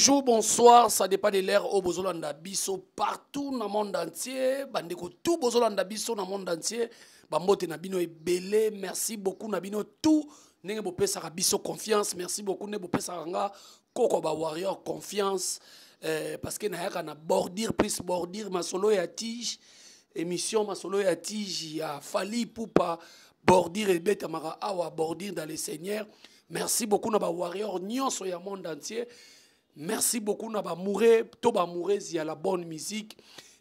Bonjour, bonsoir, ça dépend de l'ère au Bozolanda Bisso partout dans le monde entier. Bandeko tout Bozolanda Bisso dans le monde entier. Bambote Nabino est belé. Merci beaucoup Nabino tout. Nenge Bopé Sara Bisso confiance. Merci beaucoup Nenge Bopé Saranga Koko Ba Warrior confiance. Parce que na na bordir plus bordir ma solo et à tige. Émission ma solo et à tige. Il a fallu pour pas bordir et bête amara awa bordir dans les seigneurs. Merci beaucoup na ba warrior nyonso ya monde entier. Merci beaucoup na ba mouré to ba mouré zia la bonne musique.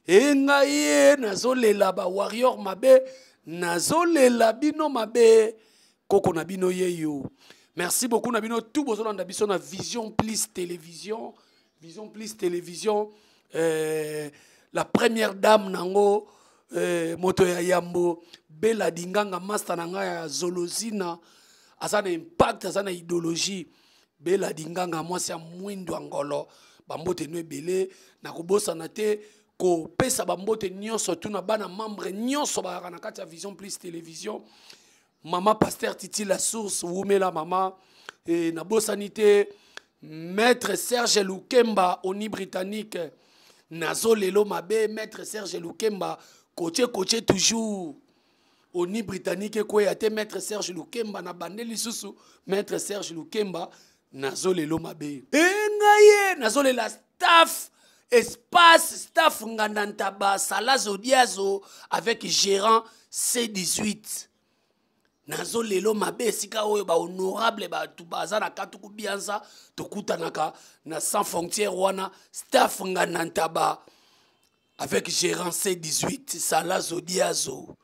E ngaye nazolela ba warrior mabe nazolela bino mabe koko na bino yeyo. Merci beaucoup na bino tout bozolanda biso na Vision Plus Télévision. Vision Plus Télévision la première dame nango moto ya Yambo Bella Dinganga master nanga ya Zolozina. Azana impact, azana idéologie. Bella Dinganga, moi c'est un mwindo angolo. Bambote no belé. Na kubosa na te. Ko pesa bambote nyonso. Tuna bana membre nyonso. Ba na kati ya Vision Plus Télévision. Maman Pasteur Titi La Source. Wumela maman. Et na bosa nite. Maître Serge Lukemba. Oni britannique. Nazo lelo mabe. Maître Serge Lukemba. Coach toujours. Oni britannique quoi a été maître Serge Lukemba na bandeli susu maître Serge Lukemba nazole lo mabe ngaye nazole la staff espace staff ngandantaba salazo diazo avec gérant C18 nazole lo mabe sika oyo ba honorable ba tubaza na katuku bianza tokutanaka na sans frontières wana staff ngandantaba avec gérant C18 salazo diazo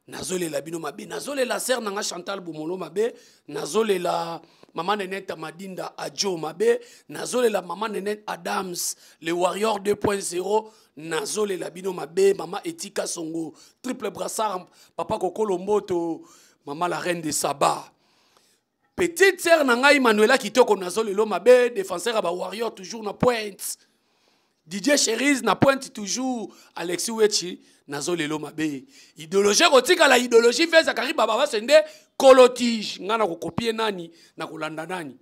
Nazole la bino mabe, nazole la sœur nanga Chantal Boumolo mabe, nazole la maman Nenette Madinda Adjo mabe, nazole la maman Nenette Adams, le Warrior 2.0, nazole la bino mabe, maman Etika Songo, triple brassard, papa Koko Lomboto, maman la reine de Saba. Petite sœur nanga Emmanuela Kitoko nazole lo mabe, défenseur à Warrior toujours na pointe. DJ Cherise na pointe toujours, Alexis Wechi. Nazole lo mabe idéologie kotika la idéologie fait Zakari baba sende kolotige ngana ko copier nani na kolanda nani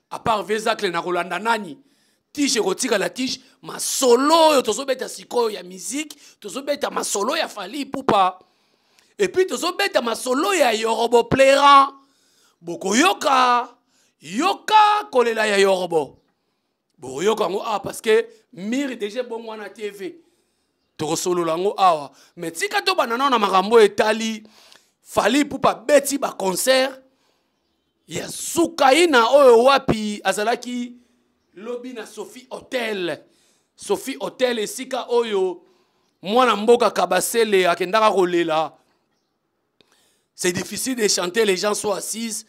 à part Vezakle na kolanda nani tige kotika la tige ma solo yo tozobeta sikoyo ya musique tozobeta ma solo ya Fally Ipupa et puis tozobeta ma solo ya Yorobo Plairant boko yoka kolela ya Yorobo boko yoka ngo parce que mire déjà bon wana TV Torosolo lango awa mais tika to banana na makambo etali Fally Ipupa beti ba concert ya sukaina oyo wapi azalaki lobby na Sophie Hotel esika oyo mwana mboka Kabasele akendaka kolela. C'est difficile de chanter, les gens sont assis.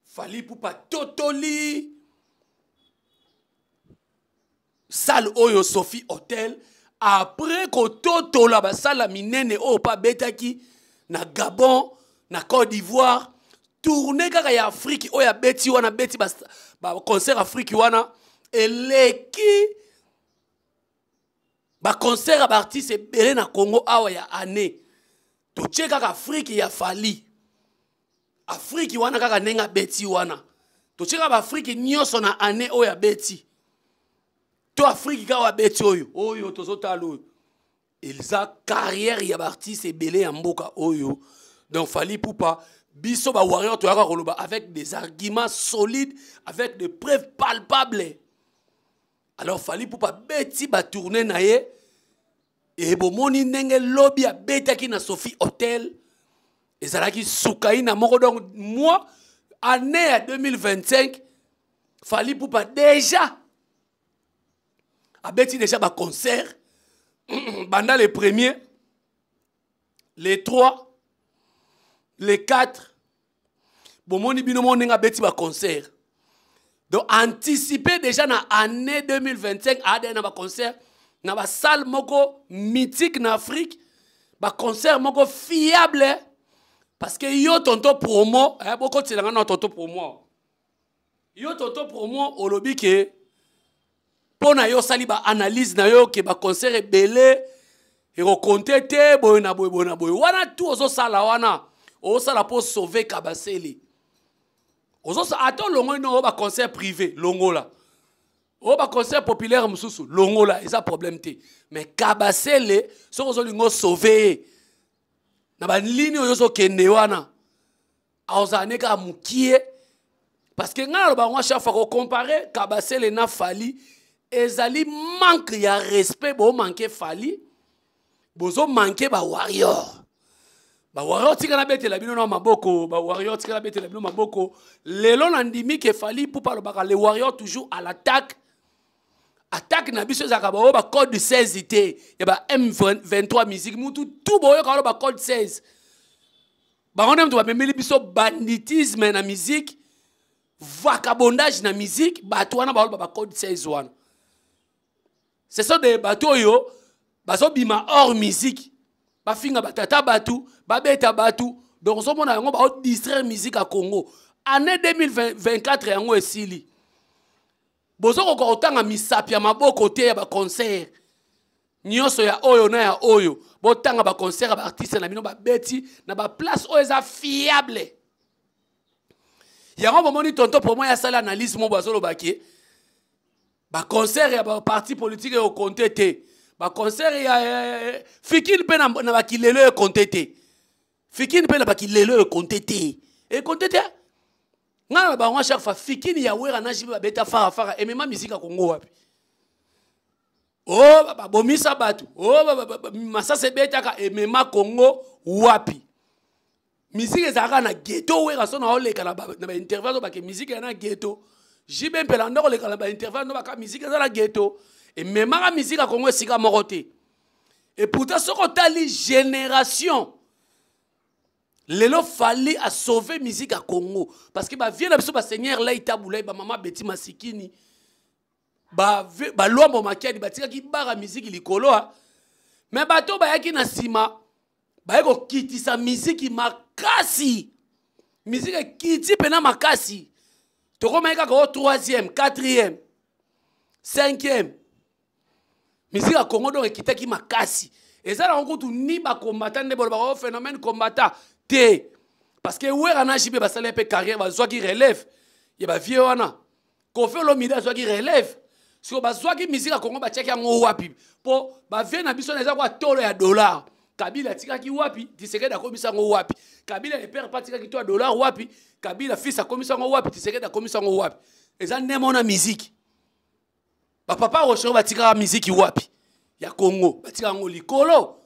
Fally Ipupa totoli salle oyo Sophie Hotel. Après que toto la basala minene o pa betaki na Gabon na Côte d'Ivoire tourner kaka ya Afrique o ya beti wana beti ba concert Afrique wana eleki ba concert ba artiste belé na Congo awa ya année to cheka ka Afrique ya Fally Afrique wana kaka nenga beti wana to cheka ba Afrique nyoso na année o ya beti to Afrique kawa beti oyo tozotalo ils a carrière ya artiste belé en mboka oyo donc Fally Ipupa biso ba warrior to yaka koloba avec des arguments solides avec des preuves palpables alors Fally Ipupa beti ba tourner na ye et bomoni ndenge lobby a betaki na Sophie Hotel ezalaki sukaina moko donc moi année à 2025 Fally Ipupa déjà Abeti déjà ba concert banda les premiers les 3 les 4 bomoni bino moninga beti ba concert donc anticiper déjà na année 2025 a na ba concert na ba salle moko mythique na Afrique ba concert moko fiable parce que yo tonto promo boko tselanga na tonto promo yo tonto promo olobi ke Pona yo sali ba analyse na yo ke ba concert belé et reconté te boy na boy wana tout ozo sala wana o sala pour sauver Kabasele ozo sa ato longo no ba concert privé longo la Oh, bah, concert populaire, moussou, longo là, ça problème té. Mais Kabasele, ce qu'on a sauvé. Na ba ligne yoso kende wana. Aozaneka mukie. Parce que nga ba ngwa chaque fois ko comparer Kabasele na Fali, ezali manque ya respect bo manque Fali. Bozo manque ba warrior. Ba warrior tika na bete la bino na maboko, ba warrior tika na bete la bino maboko. Lelo nandimi ke Fali pour parler ba les warriors toujours à l'attaque. Attaque na biso zaka ba ba code 16 ité ya ba M23 musique mutu tout boyo ka ba code 16 ba on aime to ba memeli biso banditisme na musique vagabondage na musique ba to wana ba code 16 wana ce sont des bateaux yo ba so bima hors musique ba finga batata batu ba beta batu donc so mona yango ba distraire musique à Congo année 2024 yango esili bozo ko kotanga misapi ya maboko te ya ba concert nyonso ya oyo na ya oyo botanga ba concert ba artiste na bino ba beti na ba place oyo eza fiable yango bomoni tonto pour moi ya sala analyse mo bazolo baki ba concert ya ba parti politique au compte te ba concert ya fikini pe na ba kilelo e compte te fikini pe na ba kilelo e compte te e compte te ngana ba ngwa chaque fois fikini ya wera na jibe beta fara et même musique Congo wapi oh ba bomisa batu oh masa se beta ka et même Congo wapi musique ezaka na ghetto wera so na oleka na ba interview ba ke musique na ghetto jibe mpela ndoko leka na ba interview no ba ka musique za na ghetto et même la musique Congo sika moroté et pourtant ce qu'on tali génération Lelo fallait à sauver musique à Congo parce que ba vieux biso ba seigneur là itabula ba maman Betty Masikini ba loi makiadi batika ki bara musique likolo mais bato ba yaki na sima ba yako kitisa musique makasi musique kiti pena makasi to koma yaka ko 3e 4e 5e musique à Congo donc kitaki makasi et ça on compte ni ba combattant de ba phénomène combattant parce que ouais on a jibé basale un peu carrière bazwa qui relève il ba vieux wana ko fait l'omida zwa qui relève si on bazwa qui musique à Congo ba check yango wapi po ba vieux na biso na za kwa tolo ya dollar Kabila tika ki wapi Tshisekedi akomisa ngo wapi Kabila le père patika ki to dollar wapi Kabila fils akomisa ngo wapi Tshisekedi akomisa ngo wapi eza nemo na musique ba papa rocho ba tika musique wapi ya Congo ba tika ngo likolo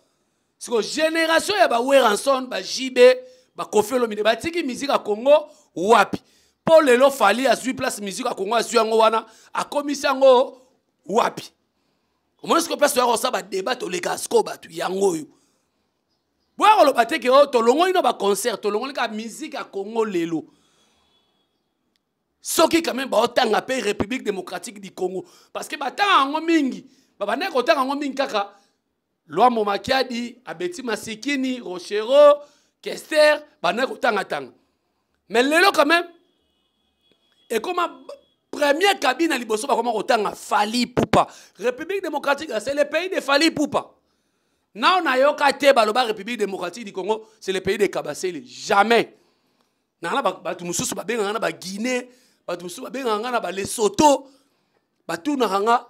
siko génération ya ba Weranson ba JB ba Kofelo mide ba tiki musique à Congo wapi Paul Lelo Fali a su place musique à Congo a su ngo wana a komisa ngo wapi Comment est-ce que place ya ça ba débat to le casco ba tu yango yo Boa lo bateke o to longo ino ba concert to longo ka musique à Congo lelo soki quand même ba otanga pe République démocratique du Congo parce que ba tanga ngo mingi ba bane ko tanga ngo mingi kaka Loi Momakiadi, Abeti Masikini, Rochero, Kester, Banek Tanga. Mais lelo quand même, et comme première cabine à Liboso, comment autant Fali Poupa. République démocratique, c'est le pays de Fali Poupa. Non, on a yoka teba loba République démocratique du Congo, c'est le pays de Kabasele. Jamais. Nana batu mususu ba benga na ba Guinée, batu mususu ba benga na ba Lesotho, batu na hanga.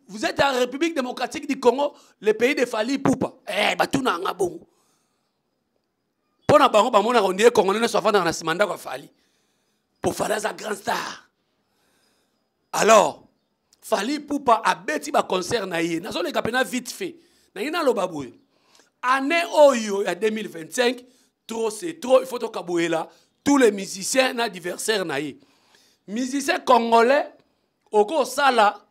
Vous êtes en République démocratique du Congo, le pays de Fali Poupa. Eh, batu na nga bongo. Pona bango bamona on dit Congolais ne soit pas dans la simanda kwa Fali. Pour Fali sa grand star. Alors, Fali Poupa a beti ba concert na ye. Nazo le kapena vite fait. Na yina lo baboué. Année oyo ya 2025, trop c'est trop, il faut to kaboué là. Tous les musiciens na adversaire na ye. Musiciens congolais oko sala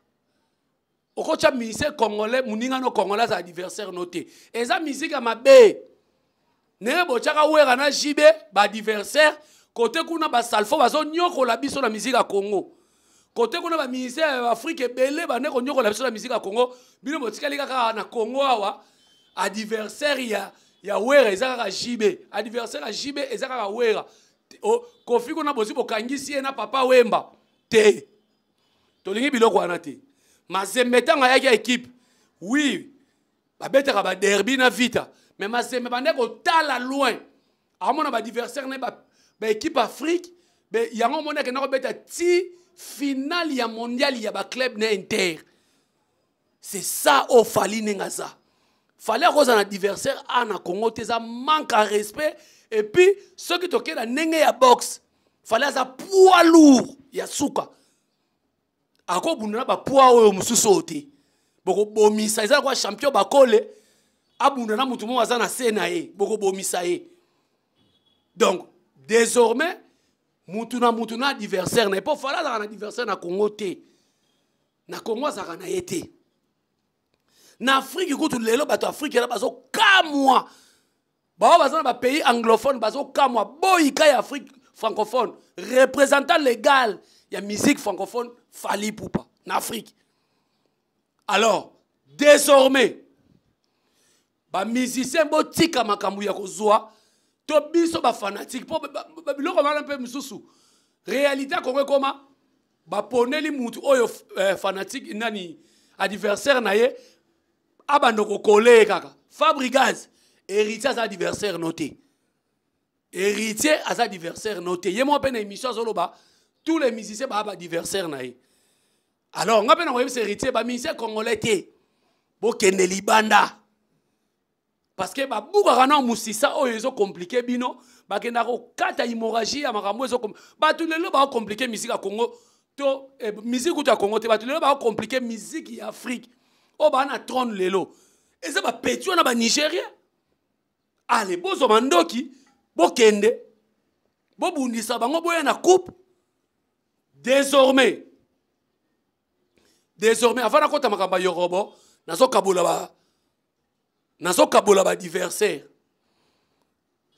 Oko cha musicien congolais, muninga no congolais sa adversaire noté. Eza musique à mabe. Ne bo chaka wera na jibe ba adversaire côté kuna ba salfo bazo nyoko la biso na musique à Congo. Côté kuna ba musicien Afrique belé ba ne ko nyoko la biso na musique à Congo. Bino bo tikali kaka na Congo awa adversaire ya wera eza kaka jibe. Adversaire a jibe eza kaka wera. Kofi kuna bozi bo kangisi na papa Wemba. Te. Tolingi biloko wana te. Mazembe tanga yaki équipe oui babetaka ba derby na vita mais mazembe bande ko tala loin amona ba adversaire ne ba équipe Afrique Mais il y a un moment qui a ti final ya mondial il y a ba club na Inter. C'est ça au fali nengaza. Fallait cause un adversaire en Congo ça manque de respect et puis ceux qui toquent la nenge ya boxe fallait ça poids lourd ya suka. Ako bundana ba poids oyo mususu oti. Boko bomisa ça quoi champion ba kole abundana mutu mo aza na sena ye boko bomisa ye. Donc désormais mutuna adversaire n'est pas fallait ça un adversaire na Congo té. Na Congo ça kana été. Na Afrique écoute lelo bato Afrique là bazo kamwa. Ba bazo na pays anglophone bazo kamwa boyika ya Afrique francophone représentant légal ya musique francophone Fally Ipupa en Afrique. Alors désormais ba musicien bo tika makambu ya kozwa to biso ba fanatique po ba biloko mala mpe mususu réalité Congo koma ba poneli mutu oyo fanatique nani adversaire na ye abandoko collé kaka Fabrigaz héritier à adversaire noté héritier à adversaire noté yemo pe na émission zoloba tous les musiciens ba adversaire na ye alors nga pe na web héritier ba musicien congolais té bo kende libanda parce que ba buka kana musisa oyo ezo compliqué bino ba kenda ko kata hémorragie ya makambo ezo ba tout lelo ba compliqué musique à Congo to musique ou ta Congo te ba tout lelo ba compliqué musique ya Afrique. Oh, bah, on a trône lelo. Et ça va pétuer na ba Nigeria. Allez, bozo mandoki, bo kende, bo bundisa bango boya na coupe. Désormais, avant na kota makamba yorobo, nazo kabola ba adversaire.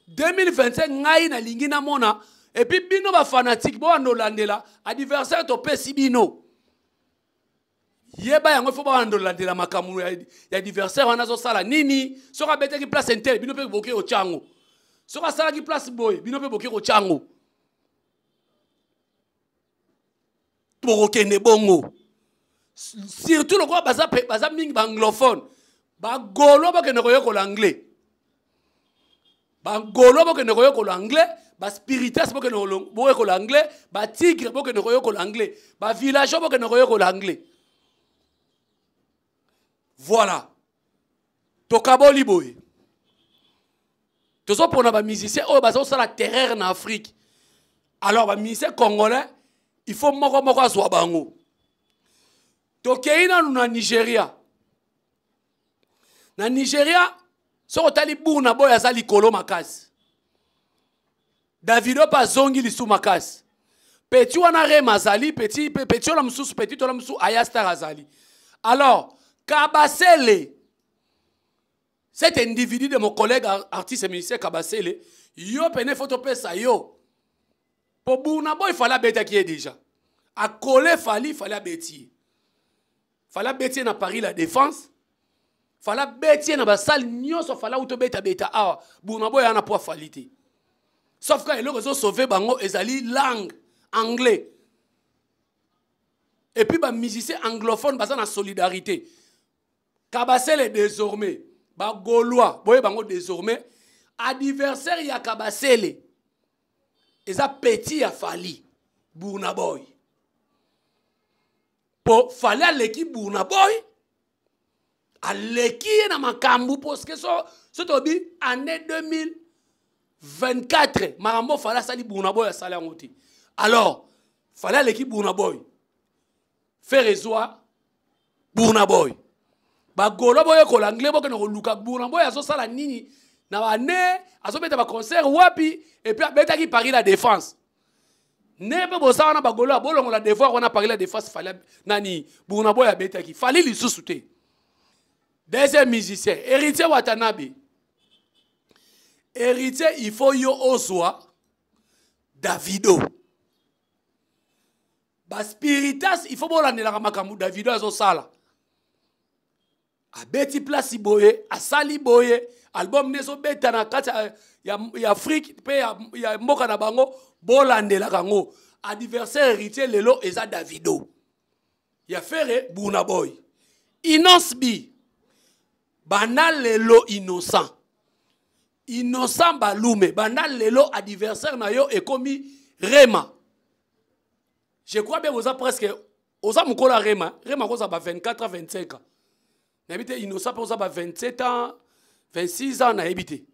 2025 ngai na lingi na mona, et puis bino ba fanatique bo andolandela, adversaire to pesi bino. Yeba yango fo ba andolandela makamu ya adversaire wana zo sala nini soka bete ki place inter bino pe boke o chango soka sala ki place boy bino pe boke o chango borokene bongo surtout le quoi baza mingi ba anglophone ba golo ba kene koyo ko l'anglais ba golo ba kene koyo ko l'anglais ba spiritas ba kene ko l'anglais ba tigre ba kene koyo ko l'anglais ba villageois ba kene koyo ko l'anglais. Voilà. Tokaboli boy. Tozo pour na musicien oh bazo ça la terreur en Afrique. Alors ba musicien congolais, il faut moko azwa bango. Tokeina na Nigeria. Na Nigeria, so otali Burna Boy azali kolo makasi. Davido pa zongi lisu makasi. Petit wana rema azali, petit wana mususu, petit wana mususu ayastar azali. Alors Kabasele, cet individu de mon collègue artiste et musicien Kabasele, yo pene photo pesa yo. Pour Burna Boy, il fallait bêter qui est déjà. À coller Fally, il fallait bêtir. Il fallait bêtir dans Paris la Défense. Il fallait bêtir dans la salle, il fallait auto bêta. Ah, Burna Boy, il y a un poids falité. Sauf quand il a sauvé bango, ils allaient langue, anglais. Et puis, les musiciens anglophones, ils ont la solidarité. Kabasele désormais, ba Gaulois, boye bango désormais, adversaire ya Kabasele, eza petit ya Fally, Burna Boy. Pour Fally à l'équipe Burna Boy, à l'équipe na makambu parce que so tobi année 2024, makambo Fally sali Burna Boy sali ngoti. Alors, Fally à l'équipe Burna Boy, faire rezoa Burna Boy. Ba golo boye ko l'anglais bo ke no luka Burna Boy azo sala nini na ba ne azo beta ba concert wapi et puis beta ki Paris la Défense ne pe bo sa na ba golo bolongo la devoir on a Paris la Défense fallait nani Burna Boy beta ki fallait li susute. Deuxième musicien Héritier Watanabe, héritier il faut yo ozwa Davido ba spiritas il faut bolandela makambu Davido azo sala a beti place boye a sali boye album nezo beta na kati ya Afrique pe ya mboka na bango bolandela kango adversaire héritier lelo eza Davido ya fere Burna Boy Innocent B bana lelo innocent Balume bana lelo adversaire na yo ekomi Rema Je crois bien oza presque oza mukola Rema koza ba 24 à 25 ans. Na habité Innocent oza ba 27 ans, 26 ans na habité.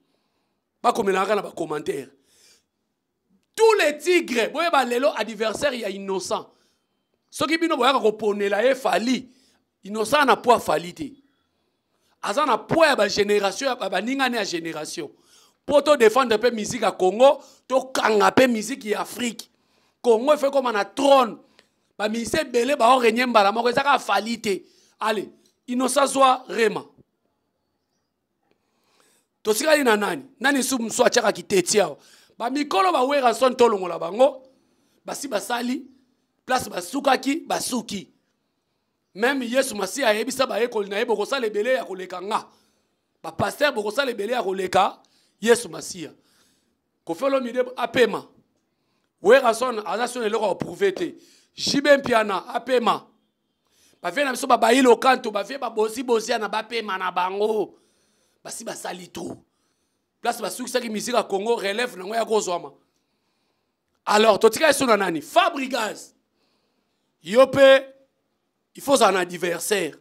Pas comme na ba commentaire. Tous les tigres, boye ba lelo adversaire ya Innocent. Soki bino boya ko ponela e fali. Innocent na poids fali te. Aza na poids ya ba génération ba ningane ya génération. Pour te défendre peu musique à Congo, to kanga peu musique ya Afrique. Congo fait comme un trône. Ba ministère belé ba régner mbala moko ezaka falite. Allez, Innocent soit Rema. To sikali na nani? Nani su mswa chaka kitetia. Ba mikolo ba wera son tolongola bango. Basi basali place basukaki basuki. Même Yesu Masia yebisa ba ekol na yebo ko sala belé ya koleka nga. Ba pasteur boko sala belé ya koleka Yesu Masia. Ko felo mide apema. Wera son azation eloko prouver. Jibem piana apema. Ba vena biso ba bayilo kanto ba vie ba bosi na ba pema na bango. Basi ba sali trop. Place ba suki saki musique à Congo relève nango ya kozwama. Alors totika eso na nani? Fabrigaz. Yope il faut un adversaire.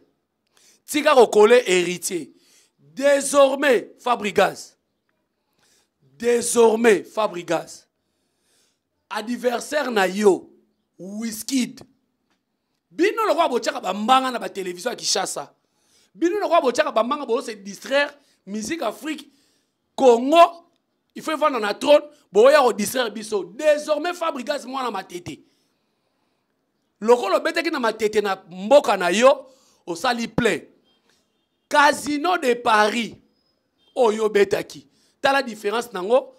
Tika kokole héritier. Désormais Fabrigaz. Désormais Fabrigaz. Adversaire na yo Wizkid. Bino lokwa bochaka bambanga na ba télévision à Kinshasa. Bino lokwa bochaka bambanga bo se distraire musique Afrique Congo. Il faut vendre na trône boya o distraire biso. Désormais Fabrigaz moi na matete. Lokolo beteki na matete na mboka na yo au sali plein. Casino de Paris. Oyo betaki. T'as la différence nango.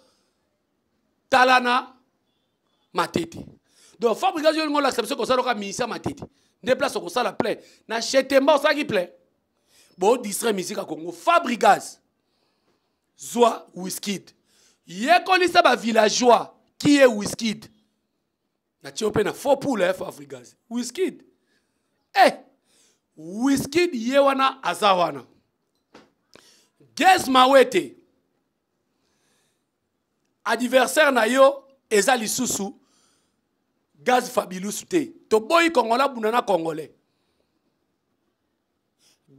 Talana matete. Donc Fabrigaz yo ngo l'acception ko sala ka misa matete. Déplace ko sala plein. Na chetemba o saki plein. Bo distraire musique à Congo. Fabrigaz. Zoa Wizkid. Ye konisa ba villageois qui est Wizkid. Na tiope na faux pour le Fabrigaz. Wizkid. Wizkid ye wana azawana. Gez Mawete. Adversaire na yo eza lisusu Gaz Fabilus te. To boy Congolais bunana Congolais.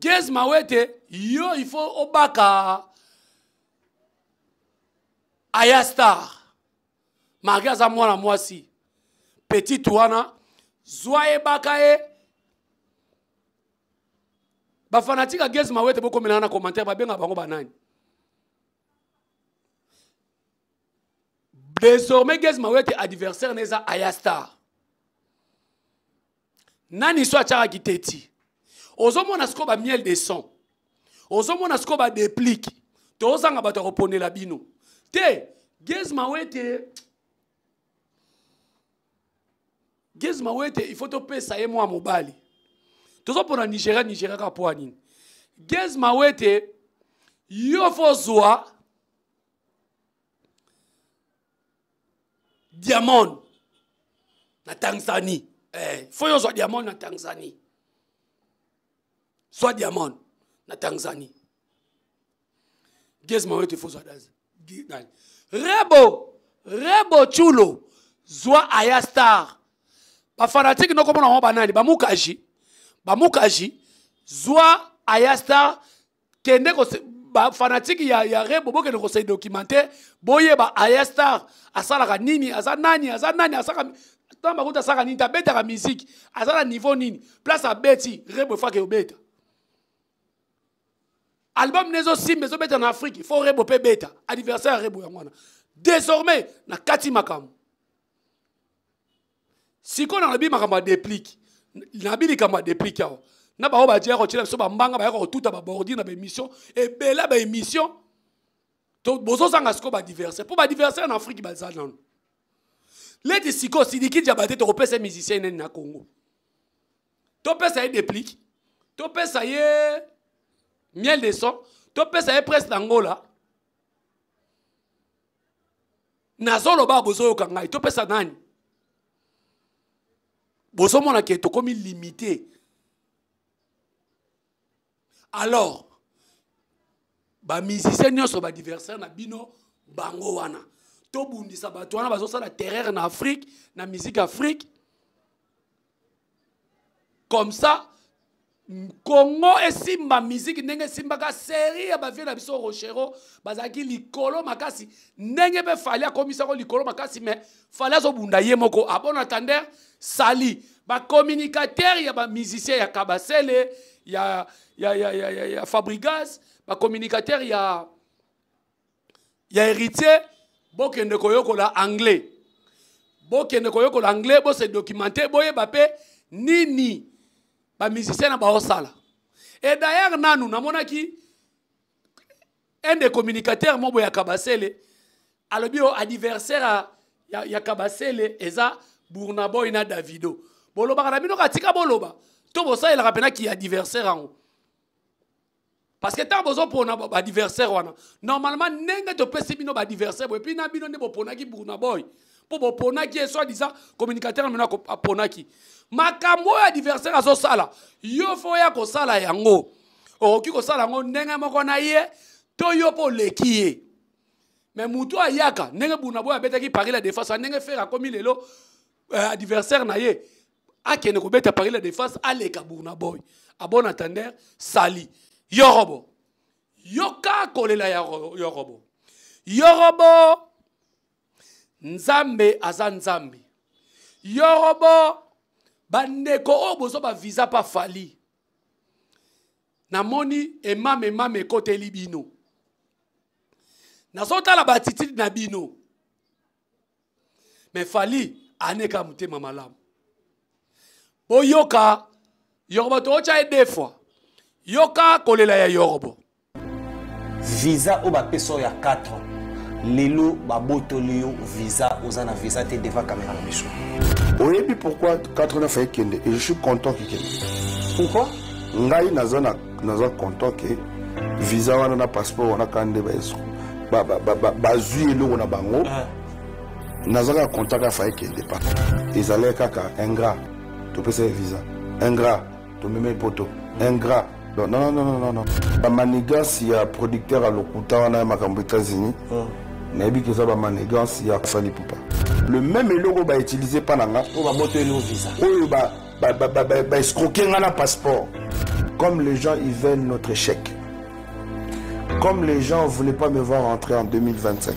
Gez Mawete yo il faut obaka Ayastar. Magaza mwana mwasi. Petit wana Zoae bakae. Ba fanatique a Gez Mawete boko melana na commentaire ba benga bango banani. Désormais Gez Mawete adversaire neza Ayastar. Nani so achara kiteti. Ozomona sko ba miel de son. Ozomona sko ba déplique. To ozanga bato repone la bino. Te Gez Mawete il faut te payer ça et moi mobali. Tout ça pour la Nigeria ka po anini. Gez Mawete yo fo zoa Diamond na Tanzanie. Faut yo zoa Diamond na Tanzanie. Soit Diamond na Tanzanie. Gez Mawete faut zoa dazi. Rebo chulo zoa Ayastar. Ba fanatique no komona ho banani ba mukaji zoa Ayastar kende ko ba fanatique ya Rebo boke ko se documenter boye ba Ayastar asala nini azanani asaka tamba kuta saka nini tabeta ka musique azala niveau nini place a beti Rebo fa ke obeta album nezo simbe zo beta na Afrique faut Rebo pe beta adversaire Rebo yangwana désormais na kati makamu. Si on a bien ma déplique, na bien kama déplique yao. Na ba oba dia ko tshela so ba mbanga ba ko tuta ba bordi na ba émission et bela ba émission. To bozo sanga sko ba diverser. Pour ba diverser en Afrique ba za non. Les disiko sidiki diabate to repese musicien na Congo. To pesa y déplique. To pesa y miel de son. To pesa y presse d'Angola. Na zolo ba bozo yo kangai. To pesa nani? Bozo mona ke to komi limité. Alors, ba musicien nyonso ba diversaire na bino bango wana. To bundisa bato wana bazo sala terreur na Afrique, na musique Afrique. comme ça Congo esimba musique ndenge simbaka série ya bavie na biso Rochero bazaki likolo makasi ndenge be fali akomisa ko likolo makasi mais fali azobunda ye moko a bon entendeur sali ba communicateur ya ba musicien ya Kabasele ya Fabrigas ba communicateur ya héritier bokende koyokola anglais bo se documenter boye bape nini ba musicien na ba osala. Et d'ailleurs nanu namonaki un des communicateurs mobo ya Kabasele alobi o anniversaire ya Kabasele eza Burna Boy na Davido. Boloba kana bino katika boloba. To bosa il rapena ki anniversaire ango. Parce que tant besoin pour ba anniversaire wana. Normalement nenge to pesi bino ba anniversaire et puis na bino ne bopona ki Burna Boy. Pour bopona ki soit disant communicateur mena pona ki. Makambo ya anniversaire azo sala. Yo fo ya ko sala yango. Oki ko sala yango ndenge moko na ye to yo po lekiye. Mais mutu ayaka ndenge Burna Boy abeta ki Paris la défense ndenge faire comme lelo anniversaire na ye. Akene ko beta Paris la défense aleka Burna Boy. A bon entendeur sali. Yorobo. Yoka kolela Yorobo. Yorobo Nzambe aza Nzambe. Yorobo bandeko obozo ba visa pa fali. Namoni emame kote libino. Nasota la batiti na bino. Mais fali aneka mutema malamu. Boyoka Yorobo tocha e deux fois. Yoka kolela ya Yorobo. Visa o ba peso ya 4. Lelo ba botolio visa ozana visa te devant caméra na biso. Oyebi pourquoi 4 ans fait kende et je suis content qu'il kende. Pourquoi? Ngai naza content que visa wana na passeport wana kande ba eso. Ba zui eloko na bango. Naza content ka fait kende pas. Ezale kaka ingrat. To pesa visa. Ingrat. To meme poto. Ingrat. Non. La manigance, il y a producteur à l'Okuta, on a aux États-Unis. Mais que ça va manigance, il y a Fali Poupa. Le même logo va utiliser par l'anga. On va monter le visa. On va escroquer un passeport. Comme les gens, ils veulent notre chèque. Comme les gens ne voulaient pas me voir rentrer en 2025.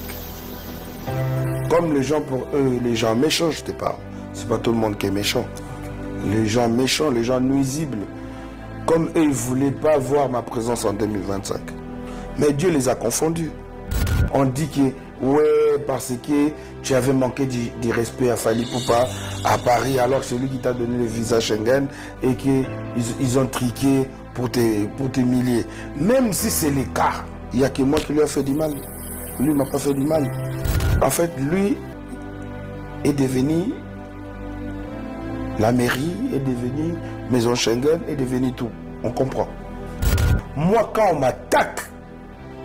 Comme les gens, pour eux, les gens méchants, je te parle. C'est pas tout le monde qui est méchant. Les gens méchants, les gens nuisibles. Comme eux, ils ne voulaient pas voir ma présence en 2025. Mais Dieu les a confondus. On dit que, ouais, parce que tu avais manqué du respect à Fali Poupa, à Paris, alors que c'est lui qui t'a donné le visa Schengen, et qu'ils ont triqué pour t'humilier. Même si c'est le cas, il n'y a que moi qui lui a fait du mal. Lui ne m'a pas fait du mal. En fait, lui est devenu... La mairie est devenue maison Schengen, est devenue tout. On comprend. Moi, quand on m'attaque,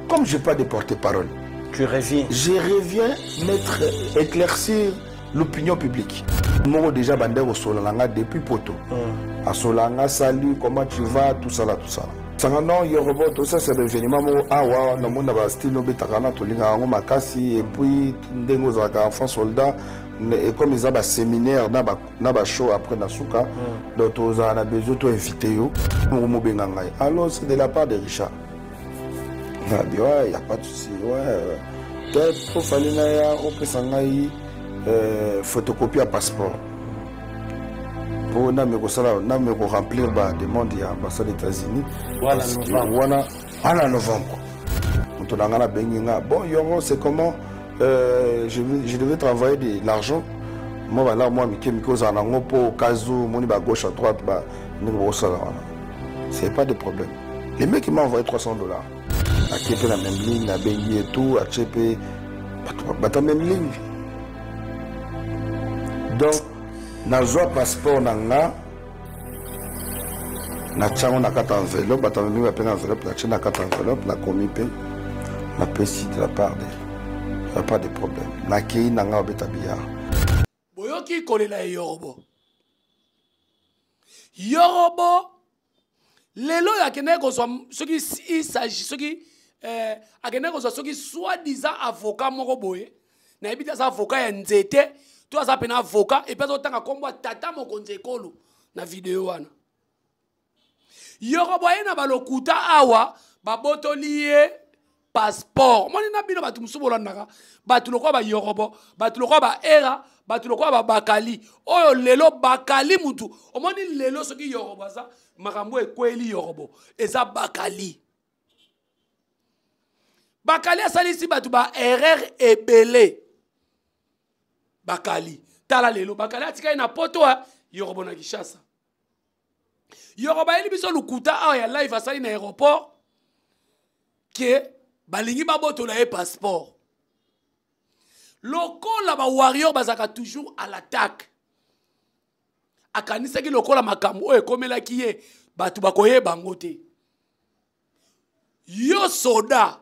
comme je n'ai pas de porte-parole, tu reviens. Je reviens éclaircir l'opinion publique. Moi, déjà, bandé au Solanga depuis Poto. À Solanga, salut, comment tu vas, tout ça là, tout ça. Non, Yorobo, tout ça, c'est l'événement. Ah, ouais, dans mon style, nous bétakana, tout l'inga, on m'a cassé, et puis, nous avons enfants soldats. Et comme ils ont un séminaire, un show après Nasuka, donc ils ont besoin d'inviter. Alors c'est de la part de Richard. Il a dit, ouais, il n'y a pas de souci. Peut-être qu'il fallait photocopie à passeport. Pour remplir la demande de l'ambassade des États-Unis. Voilà, novembre. Bon, Yoro, c'est comment? Je devais travailler de l'argent. Moi, là, moi, je suis au cas où je suis gauche à droite. C'est pas de problème. Les mecs, ils m'ont envoyé $300. À Képé, la même ligne, à Bengi et tout, à Tchépé, la même ligne. Donc, dans un passeport, na tchango na kata enveloppe, batami ba pena enveloppe, na tchango na kata enveloppe, na komi pe, na pesi de la part de. Il n'y a pas de problème. Nakei nanga betabia. Boyoki kolela Yorobo. Yorobo. Lelo ya kene ko so qui il s'agit ce qui akene ko so qui soi-disant avocat moko boye. Na ebita za avocat ya nzete, toi ça pena avocat et puis otanga kombo tata mokonze ekolo na vidéo wana. Yorobo ena balokuta awa babotoliye passeport. Moni na bino batu musubola naka batu lokwa ba Yorobo, batu lokwa ba era, batu lokwa ba bakali. Oyo lelo bakali mutu. Omoni lelo soki Yorobo za makambo ekweli Yorobo. Eza bakali. Bakali asalisi batu ba erreur ebele. Bakali. Tala lelo bakali atika ina poto Yorobo na Kishasa. Yorobo eli biso lukuta awa ya live asali na aéroport ke balingi babotola e passeport. Lokola ba warrior bazaka toujours à l'attaque. Akanisa ki lokola makambo oyo ekomela ki ye batu bakoye bangote. Yo soda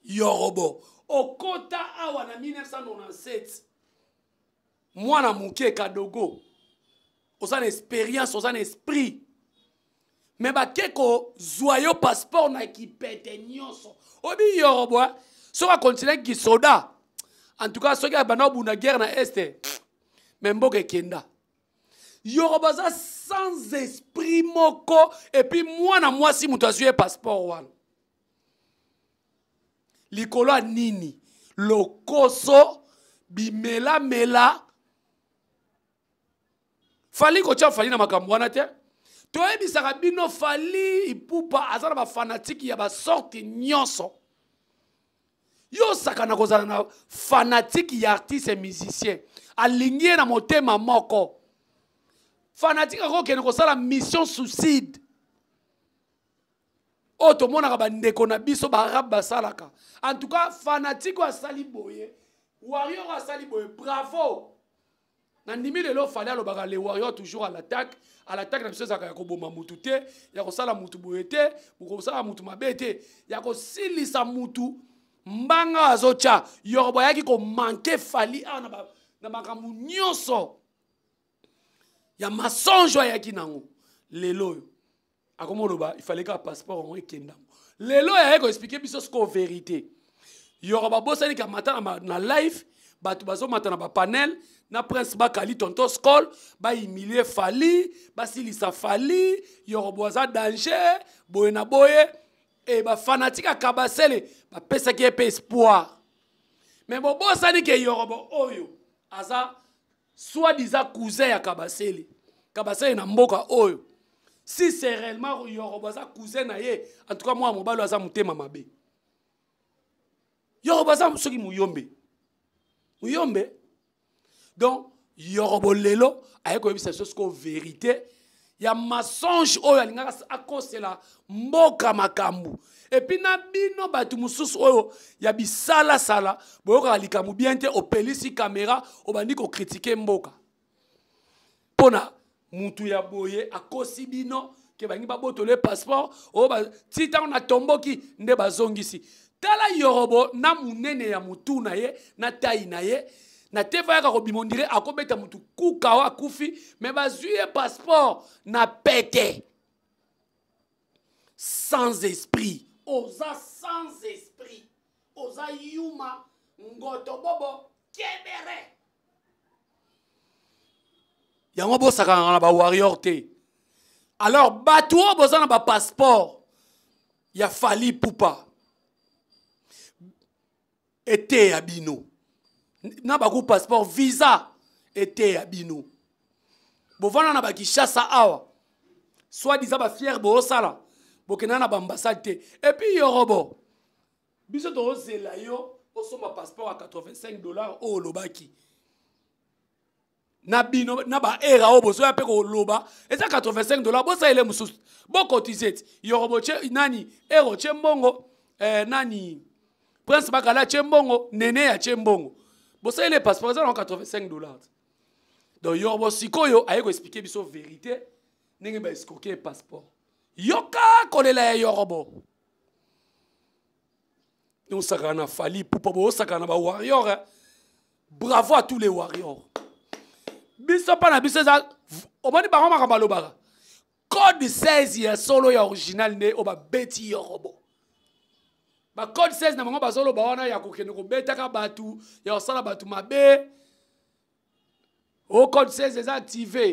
Yorobo okota awa na 1997 mwana muke kadogo osana expérience osana esprit mais bakeko zoyo passeport na kipete nyonso obi Yorobo soka continent ki soda en tout cas soki abana buna guerre na este mais mboke kenda Yorobo za sans esprit moko et puis mwana mwasi mutu azue passeport wana likolo nini lokoso bimela mela fali ko tia fali na makambo wana te to ebisaka bino fali ipupa azana ba fanatique ya ba sorte nyonso yo sakana kozana na fanatique ya artiste et musicien alingie na motema moko fanatique ko kene ko sala mission suicide oto mona ka ndeko na biso ba rab basalaka en tout cas fanatique wa sali boye warrior wa sali boye bravo nandimi lelo fali alobaka les warriors toujours à l'attaque na biso zaka ya koboma mutu te ya kosala mutu boye te kosala mutu mabe te ya kosilisa mutu mbanga azocha Yorobo yaki ko manke fali na makambo nyonso ya masonjo yaki nango lelo akomoloba il fallait que passeport on ekenda lelo ya ko expliquer biso ce vérité Yorobo bosani ka matana na live batu bazo matana ba panel na prince bakali tonto skol ba humilier fali ba silisa fali Yorobo za danger boye na boye et ba fanatique akabasele ba pesa ki pe espoir mais bosani ke Yorobo oyo aza soi-disant cousin ya kabasele na mboka oyo si c'est réellement Yorobo za cousin na ye en tout cas moi mobalo aza mutema mabe Yorobo za soki muyombe donc Yorobo lelo ayeko yebisa chose ko vérité ya mensonge oyo alingaka akosela mboka makambu et puis na bino batu mususu oyo ya bisala sala boyoka likambu bien te opelisi caméra obandi ko critiquer mboka pona mutu ya boye akosi bino ke bangi babotole passeport o ba tita na tomboki nde bazongisi tala Yorobo na munene ya mutu na ye na tayi na ye na teva ya ko bimondire akobeta mutu kuka wa kufi mais bazuye passeport na pete sans esprit oza sans esprit oza yuma ngoto bobo kebere yango bosaka na ba warrior te alors batuo bozana ba passeport ya fali pupa ete ya bino na baku passeport visa ete ya bino bovana na bakishasa awa soit disant ba fier bo sala bokena na ambassade te et puis Yorobo biso to zela yo osoma passeport à $85 au lobaki na bino na ba era o boso ya pe ko loba eza $85 bosa ele mususu bo cotisate Yorobo che nani ero chembongo nani prince bakala chembongo nene ya chembongo bosa ele passeport eza na $85 donc Yorobo sikoyo aye ko expliquer biso vérité ndenge ba escroquer passeport yoka kolela ya Yorobo nous sakana fali pupa bo sakana ba warrior bravo à tous les warriors biso pa na biso za omoni bango makamba lobaka code 16 ya solo ya original ne oba beti Yorobo ba code 16 na bango bazolo ba wana ya kokende ko betaka batu ya osala batu mabe o code 16 est activé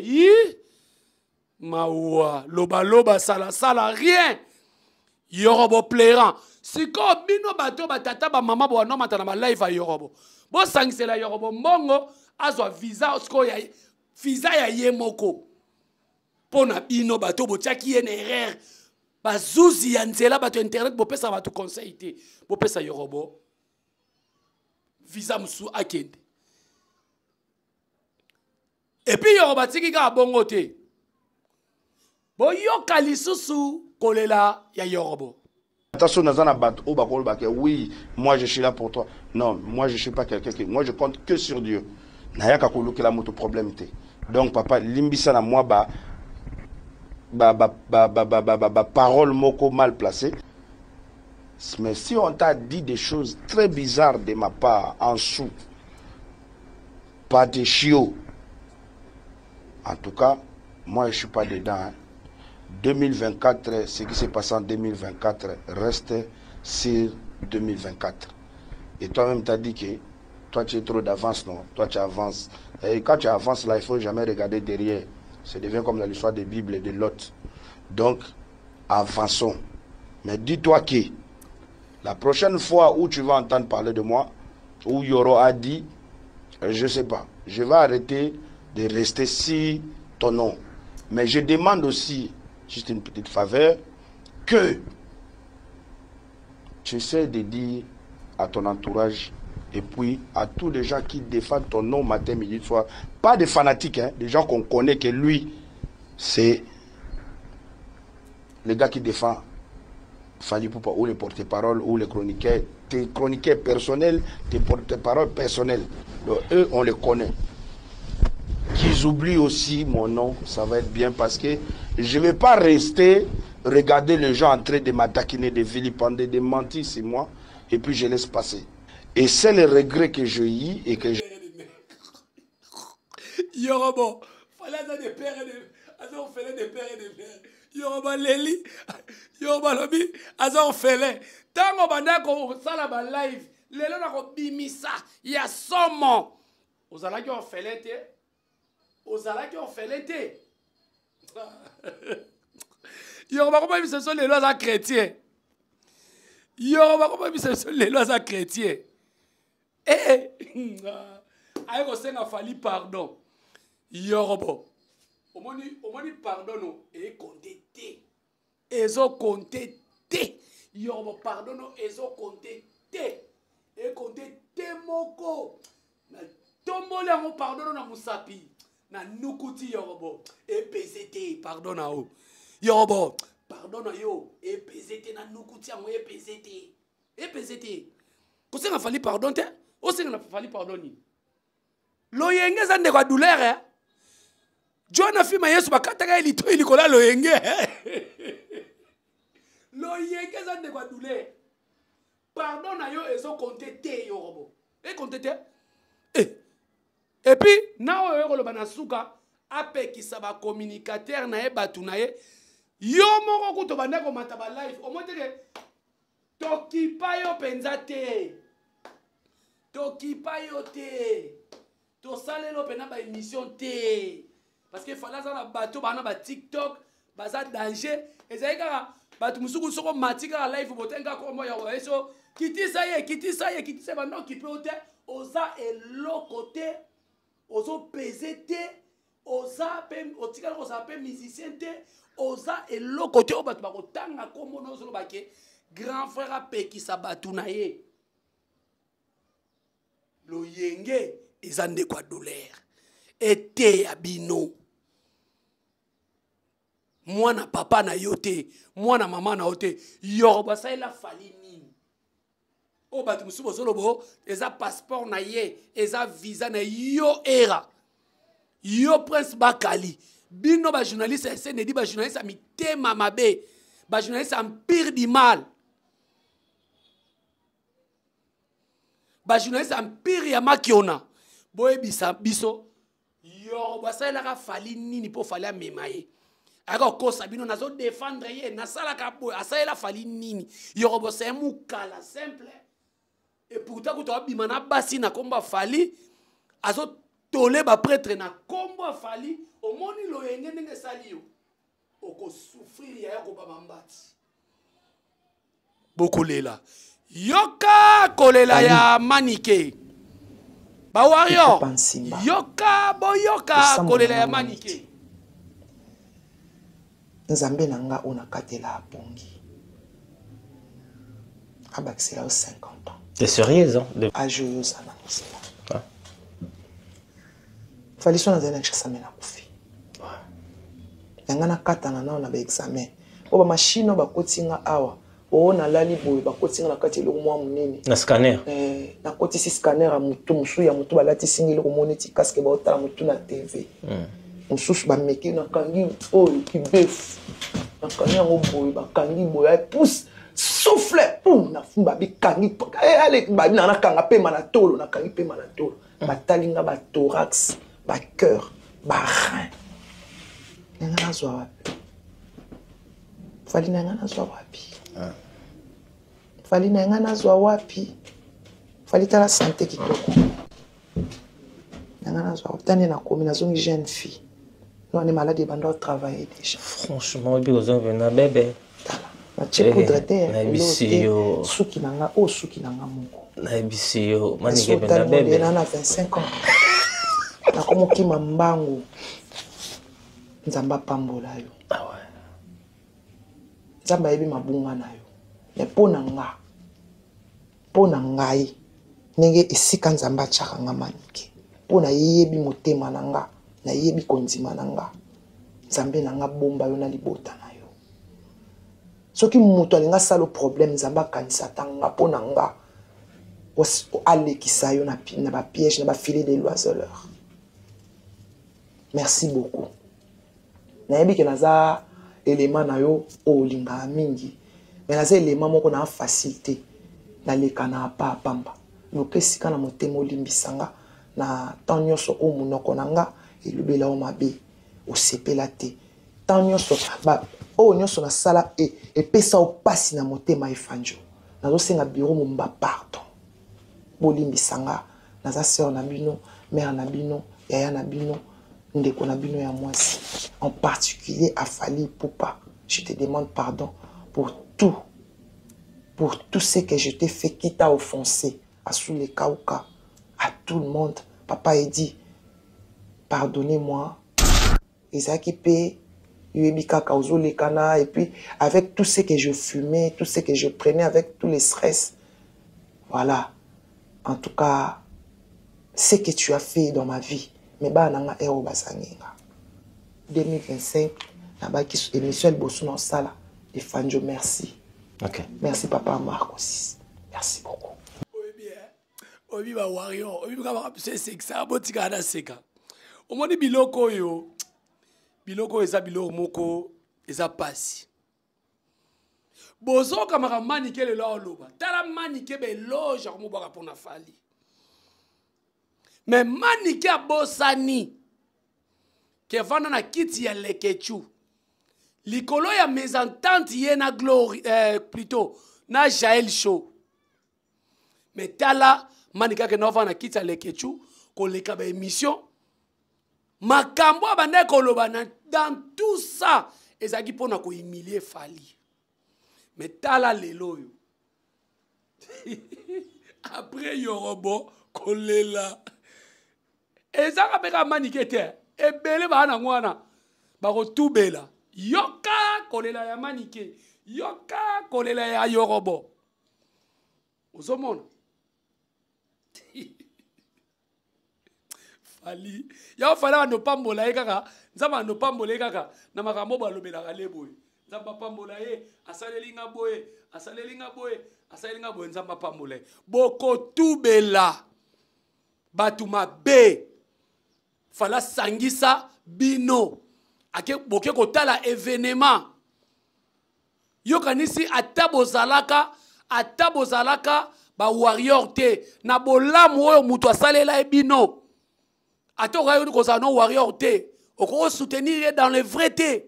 Mawa, loba loba sala sala rien. Yorobo plairant. Si ko bino bato batata ba mama bo no matana ba live a yorobo. Bo sangisela yorobo mbongo azwa visa sko ya visa ya yemoko. Pona bino bato bo tiaki en erreur. Bazuzi ya nzela bato internet bo pesa bato conseil te. Bo pesa yorobo. Visa musu akende. Et puis yoroba tiki ka bongo te. Bo yoka lisusu kolela ya yorobo. Attention, oui, moi je suis là pour toi. Non, moi je ne suis pas quelqu'un qui... Moi je compte que sur Dieu. Naya kakulu ke la moto problème te. Donc papa, limbisa na moi parole moko mal placée. Mais si on t'a dit des choses très bizarres de ma part, en sous, pas de chiots, en tout cas, moi je ne suis pas dedans. Hein. 2024, ce qui s'est passé en 2024 reste sur 2024. Et toi-même, tu as dit que toi, tu es trop d'avance, non? Toi, tu avances. Et quand tu avances, là, il ne faut jamais regarder derrière. Ça devient comme dans l'histoire des Bibles et de Lot. Donc, avançons. Mais dis-toi que la prochaine fois où tu vas entendre parler de moi, où Yoro a dit, je ne sais pas, je vais arrêter de rester sur ton nom. Mais je demande aussi, juste une petite faveur, que tu essaies de dire à ton entourage et puis à tous les gens qui défendent ton nom matin, midi, soir, pas des fanatiques, hein, des gens qu'on connaît que lui, c'est le gars qui défend Fally Ipupa ou les porte-paroles ou les chroniqueurs, tes chroniqueurs personnels, tes porte-paroles personnels. Donc, eux, on les connaît. Qu'ils oublient aussi mon nom, ça va être bien parce que je ne vais pas rester regarder les gens en train de m'attaquiner, de vilipender, de mentir sur moi et puis je laisse passer. Et c'est le regret que je y et que je... Yorobo, fallait des pères et des... on fait des pères et des mères. Yoroba Leli, Yoroba Lobi, on fait tango bandako sala ba live, lelo na ko bimisa, ya somo. Ozala ki on fait l'été. Ozala ki on fait l'été. Yoroba comment ils se sont les lois chrétiens. Yoroba comment ils se sont les lois chrétiens. Eh, aïe ko senga Fally pardon. Yoroba. Omoni pardon et compté té. Ezo compté té. Yoroba pardon ezo compté té. Et compté té moko. Na tombole mo pardon na musapi. Na nukuti yorobo. Et PZT pardon na o. Yorobo pardon na yo. Et PZT na nukuti mo et PZT. Et PZT. Ko senga Fally pardon té. O senga Fally pardon ni. Lo yenge za ndeko douleur hein. John a fait ma yesu bakataka elito ilikola loyenge. Loyenge za ndeko douleur. Pardon na yo ezo compté té yorobo. Et compté té. Et puis na o yoro bana suka apekisa ba communicateur na e batu na ye. Yo moko kuto banda ko mata ba live. O moteke tokipa yo penza té. Tokipa yo té. To salelo pena ba émission té. Parce que fallait ça na bateau bana ba TikTok, baza danger. Et ça kaka batu musuku soko matika live botenga ko mo ya eso kiti ça y est bando qui peut ote oza elo côté ozo PZT oza pe otika ko za pe musicien té oza elo côté o batu ba ko tanga ko mo no zo ba ke grand frère a pe ki sa batu na ye. Lo yenge ezande kwa douleur. Ete abino. Mwana papa na yote, mwana mama na yote, Yoroba sa ila Fally nini. O batu musubo solobo, eza passeport na ye, eza visa na yo era. Yo Prince Bakali, bino ba journaliste ese ne di ba journaliste mi tema mabe, ba journaliste empire du mal. Ba journaliste empire ya makiona. Boye bisa biso Yoroba sa ila ka Fally nini po Fally amemaye. Alors ko sabino nazo défendre ye na sala ka boy asa ila Fally nini. Yoroba sa mukala simple. Et pourtant ko to bimana basi na komba Fally azo tolé ba prêtre na komba Fally omoni lo yenge ndenge sali yo. oko souffrir ya ko ba mbati bokolela yoka kolela ya manike ba warrior yoka boyoka kolela ya manike nzambe nanga onakatela abongi abakisela aux 50 ans. T'es sérieuse, hein? Âge yozana musela. Ah. Fallait son dans un examen na kofi. Yangana katana na ba examen. Oba machine ba kotinga awa. O na lali boy ba kotinga na kati lo mwa munene. Na scanner. Na koti si scanner a mutu musu ya mutu balati singile ko moneti casque ba otala mutu na TV. Mususu ba meki na kangi oyo ki bef. Na kangi ngo boy ba kangi boy ay pousse. Souffle pour na fumba bi kangi allez ba na kanga pe manatolo na kangi pe manatolo batalinga ba thorax ba cœur ba rein ngana zwa wapi fali na ngana zwa wapi fali na ngana zwa wapi fali tala santé kitoko ngana zwa tane na komi na zongi jeune fille non on est malade bando travailler déjà franchement bi ozon vena bébé na poudre te suki nanga o suki nanga moko na ebisiyo manike benda bébé na 25 ans na komoki mambangu nzamba pambola yo ah ouais nzamba yebi mabunga na yo mais pona ngai ndenge esika nzamba chaka nga manike pona yebi motema nanga na yebi konzima nanga nzambe nanga bomba yo na libota na yo soki mutu alinga sala problème nzamba kanisa tanga pona nga alekisa yo na ba piège na ba filet de l'oiseleur. Merci beaucoup. Nayebi ke naza élément na yo o linga mingi mais naza élément moko na facilité na leka na pa pamba lokesika na motema olimbisanga na temps nyonso o munoko nanga elobela o mabe o sepela te temps nyonso ba o nyonso na sala e pesa o pasi na motema efanjo nazo senga bureau mumba pardon bolimbisanga naza sœur na bino mère na bino yaya na bino ndeko na bino ya mwasi en particulier à Fali Poupa je te demande pardon pour tout ce que je t'ai fait qui t'a offensé à Soule Kauka à tout le monde papa a dit pardonnez-moi Isaki P Yuebika Kauzole Kana et puis avec tout ce que je fumais tout ce que je prenais avec tous les stress voilà en tout cas ce que tu as fait dans ma vie mais ba nanga ero basangenga 2025 na ba ki émission bosso na sala de Fanjo merci. OK. Merci papa Marcos. Merci beaucoup. Oui bien. Obi ba warrior, obi ka ba c'est ça botika na seka. Omoni biloko yo. Biloko eza biloko moko eza pasi. Bozo kamaka manike le lo loba. Tala manike be loge ko mo baka pona Fali. Mais manike bosani ke vana na kiti ya lekechu likolo ya mésentente ye na glory plutôt na Jaël show mais tala manike ke no vana kiti ya lekechu ko leka ba émission makambo abande koloba dans tout ça ezaki pona ko humilier Fali mais tala lelo yo après yorobo kolela ezaka peka manike te ebele bana ngwana bako tubela yoka kolela ya manike yoka kolela ya yorobo uzomona Fali ya fala no pambola ye kaka nzamba no pambola ye kaka na makambo balobela ka leboye nzamba pambola ye asalelinga boye asalelinga boye asalelinga boye nzamba pambola ye boko tubela batu mabe fala sangisa bino ake boke kotala événement yokanisi atabo zalaka ba warrior te na bolamu oyo mutu asalela e bino atoka yo ko sa no warrior te oko soutenir dans le vrai te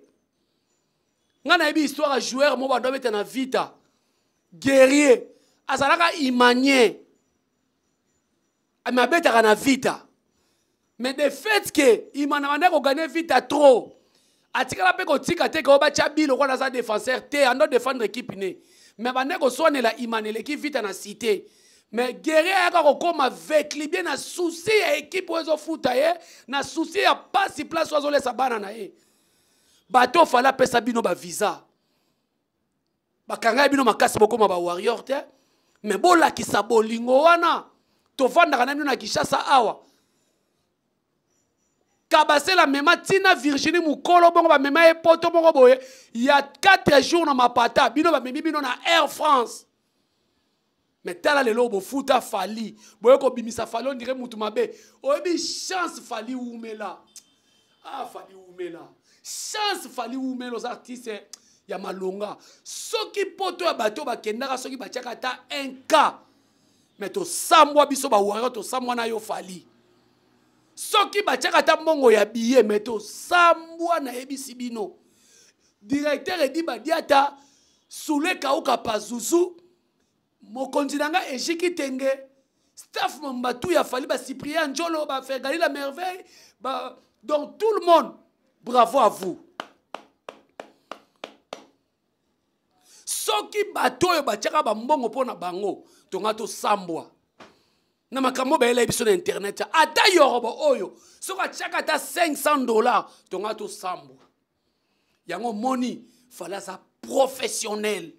ngana ebi histoire à joueur mo bando beta na vita guerrier azalaka imanye amabeta na vita mais de fait que il m'a demandé qu'on gagne vite à trop atikala pe kotika te ko ba chabilo kwa za défenseur te ando défendre équipe ne mais bande ko sone la imanele ki vita na cité mais guerrier ka ko koma vekli bien na souci ya équipe wezo futa ye na souci ya passe place wazo lesa bana na ye bato fala pesa bino ba visa bakanga bino makasi bokoma ba warrior te mais bola ki sabolingo wana to vanda kana bino na Kishasa awa Kabasela mema tina Virginie Mukolo bongo ba mema e poto bongo boye il y a 4 jours na mapata bino ba memi bino na Air France mais tala lelo bo futa fali boye ko bimisa fali on dirait mutu mabe oyebi chance fali umela ah fali umela chance fali umela aux artistes ya malonga soki poto ya bato ba kendaka soki ba tiaka ta 1 cas mais to samwa biso ba warrior to samwa na yo fali soki batiaka ta mbongo ya billet meto sambwa na yebisi bino directeur edi badiata Soule Kauka Pazuzu mokonzi nanga ejiki tenge staff mambatu ya fali ba Cyprien Njolo ba Fergali la merveille ba donc tout le monde bravo à vous soki bato yo batiaka ba mbongo pona bango tonga to sambwa na makambo bayela biso na internet ata yorobo oyo soka chaka ta $500 tonga to sambo yango moni fala sa professionnel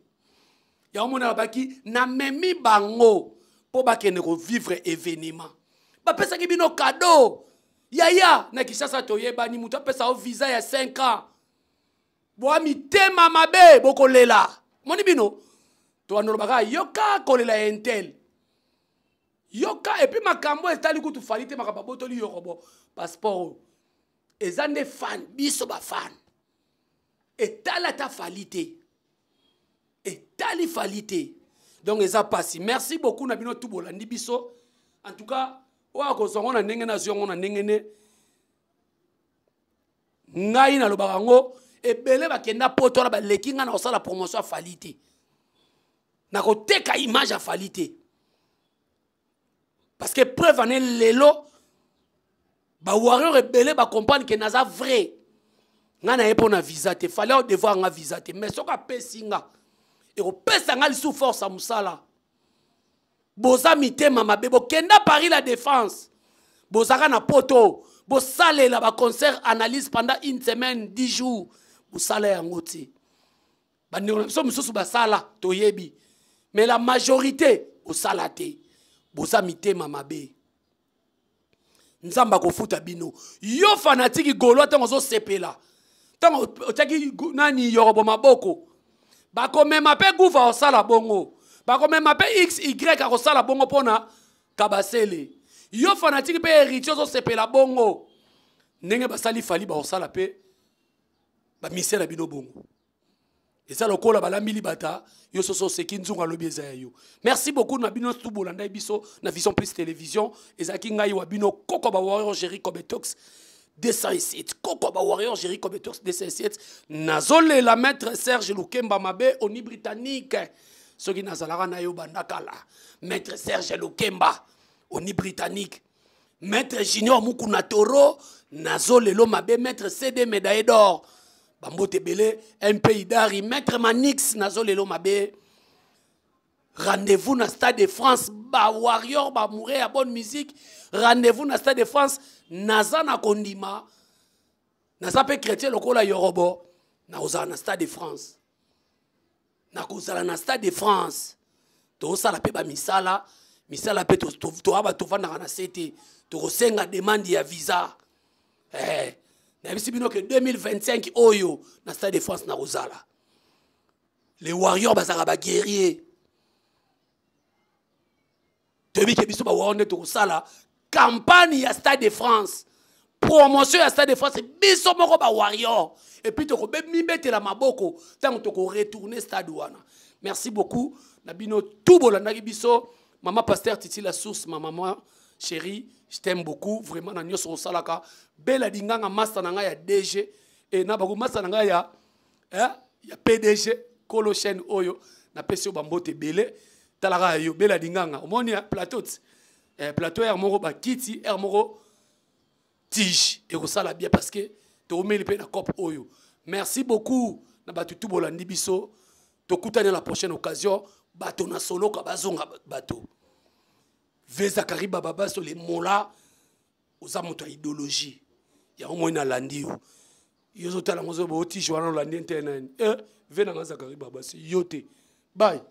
yango mona baki na memi bango po bakene ko vivre événement ba pesa ki bino cadeau yaya na Kishasa toyebani mutu pesa o visa ya 5 ans bo mitema mabe bokolela moni bino to anolo baka yoka kolela entel yoka et puis makambo etali kutu falite makaba botoli yorobo passeport ezande fan biso ba fan etala ta falite etali falite donc eza pasi merci beaucoup na bino tubolandi biso en tout cas wa ko zongo na ndenge na zongo na ndenge ne ngai na lobaka ngo ebele bakenda poto ba lekinga na osala promotion ya falite na ko teka image ya falite. Parce que preuve en est lelo ba warrior rebelle ba comprendre que naza vrai ngana yepo na visa te fallait au devoir nga visa te mais soka pesinga et ko pesa nga sous force musala boza mitema mabe bo kenda Paris la défense bozaka na poto bo sale la ba concert analyse pendant une semaine 10 jours bo sale yango te ba ndeko so mususu ba sala toyebi mais la majorité au salate boza mitema mabe nzamba ko futa bino yo fanatiki golo tango zo sepela tango otaki nani yorobo maboko bako mema pe guva osala bongo bako mema pe xy akosala bongo pona kabasele yo fanatiki pe héritier zo sepela bongo ndenge basali fali ba osala pe ba misela bino bongo. Et ça, le col à la milibata, yo so se kinzunga lobi ezayo. Merci beaucoup na bino tubolanda biso na Vision Plus télévision. Ezaki ngai wa bino koko ba warrior Jerry Kobetox 207. Koko ba warrior Jerry Kobetox 207. Nazole la maître Serge Lukemba mabe oni britannique. Soki nazalara na yo bandakala. Maître Serge Lukemba oni britannique. Maître Junior Mukuna Toro nazole lo mabe maître CD médaille d'or. Bambote belé un pays d'Ari maître Manix nazolelo mabe rendez-vous na Stade de France ba warrior ba mourir à bonne musique rendez-vous na Stade de France nazana kondima naza pe chrétien lokola yorobo na ozala na Stade de France na kozala na Stade de France to sala pe ba misala pe to aba to vanda na CT to kosenga demande ya visa Nabisi bino que 2025 oyo na Stade de France na Rosala. Les warriors bazaka ba guerrier. Tebi ke biso ba warrior to Rosala campagne ya Stade de France. Promotion ya Stade de France biso moko ba warrior et puis to ko be mi betela maboko tant to ko retourner stade wana. Merci beaucoup na bino tout bolandaki biso maman pasteur Titi la source ma maman chérie, je t'aime beaucoup vraiment na nyoso salaka bela dinganga master nanga ya DG et na baku master nanga ya PDG kolo chaîne oyo na pesio bambote belé talaka yo bela dinganga omoni plateau plateau er moko ba kiti er moko tige et ko sala bien parce que tomeli pe na cop oyo. Merci beaucoup na batu tout bolandi biso. Tokutani à la prochaine occasion. Bato na solo ka bazonga bato. Veza kariba baba sur les mola oza moto idéologie. Ya au moins na landi yo. Yo zotala mozo bo ti joana landi internet. Vena ngaza kariba baba yote. Bye.